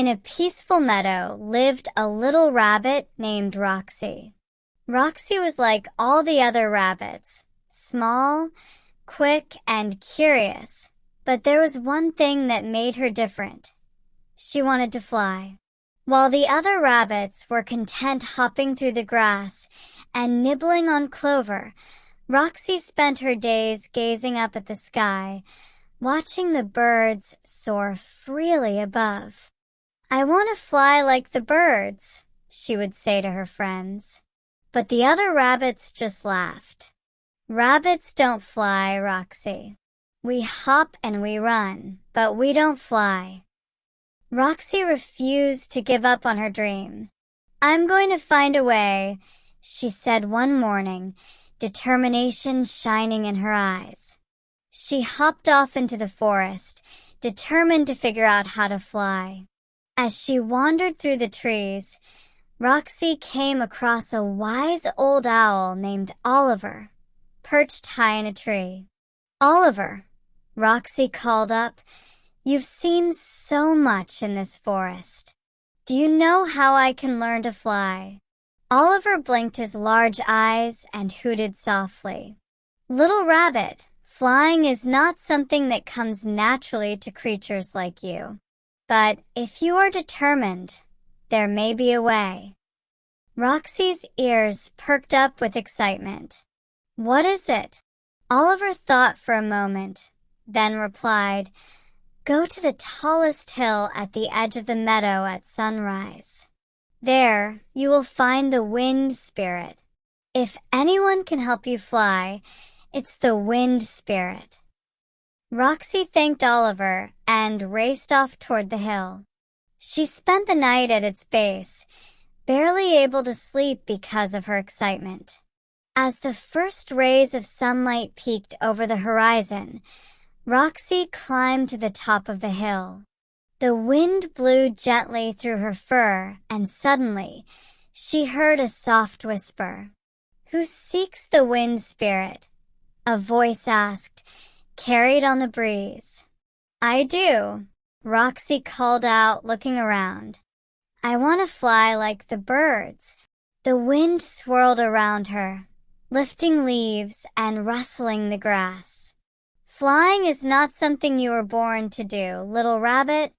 In a peaceful meadow lived a little rabbit named Roxy. Roxy was like all the other rabbits, small, quick, and curious. But there was one thing that made her different. She wanted to fly. While the other rabbits were content hopping through the grass and nibbling on clover, Roxy spent her days gazing up at the sky, watching the birds soar freely above. "I want to fly like the birds," she would say to her friends. But the other rabbits just laughed. "Rabbits don't fly, Roxy. We hop and we run, but we don't fly." Roxy refused to give up on her dream. "I'm going to find a way," she said one morning, determination shining in her eyes. She hopped off into the forest, determined to figure out how to fly. As she wandered through the trees, Roxy came across a wise old owl named Oliver, perched high in a tree. "Oliver," Roxy called up, "you've seen so much in this forest. Do you know how I can learn to fly?" Oliver blinked his large eyes and hooted softly. "Little rabbit, flying is not something that comes naturally to creatures like you. But if you are determined, there may be a way." Roxy's ears perked up with excitement. "What is it?" Oliver thought for a moment, then replied, "Go to the tallest hill at the edge of the meadow at sunrise. There you will find the wind spirit. If anyone can help you fly, it's the wind spirit." Roxy thanked Oliver and raced off toward the hill. She spent the night at its base, barely able to sleep because of her excitement. As the first rays of sunlight peeked over the horizon, Roxy climbed to the top of the hill. The wind blew gently through her fur, and suddenly she heard a soft whisper. "Who seeks the wind spirit?" a voice asked, carried on the breeze. "I do," Roxy called out, looking around. "I want to fly like the birds." The wind swirled around her, lifting leaves and rustling the grass. "Flying is not something you were born to do, little rabbit,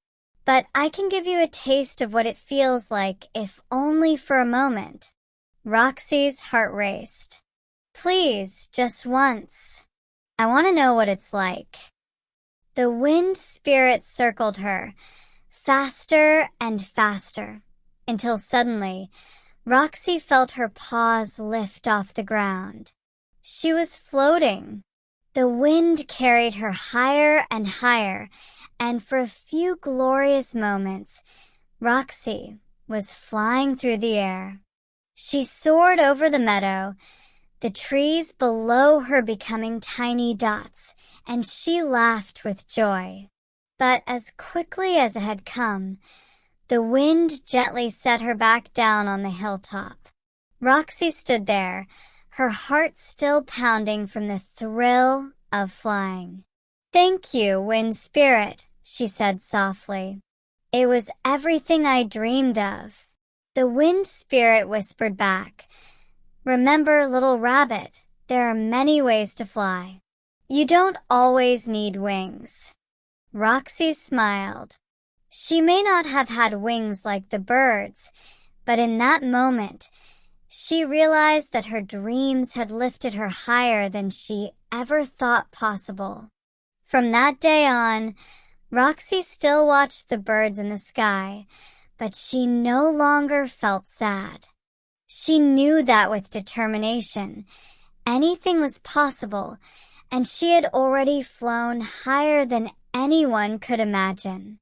but I can give you a taste of what it feels like, if only for a moment." Roxy's heart raced. "Please, just once. I want to know what it's like." The wind spirit circled her, faster and faster, until suddenly Roxy felt her paws lift off the ground. She was floating. The wind carried her higher and higher, and for a few glorious moments, Roxy was flying through the air. She soared over the meadow, the trees below her becoming tiny dots, and she laughed with joy. But as quickly as it had come, the wind gently set her back down on the hilltop. Roxy stood there, her heart still pounding from the thrill of flying. "Thank you, wind spirit," she said softly. "It was everything I dreamed of." The wind spirit whispered back, "Remember, little rabbit, there are many ways to fly. You don't always need wings." Roxy smiled. She may not have had wings like the birds, but in that moment, she realized that her dreams had lifted her higher than she ever thought possible. From that day on, Roxy still watched the birds in the sky, but she no longer felt sad. She knew that with determination, anything was possible, and she had already flown higher than anyone could imagine.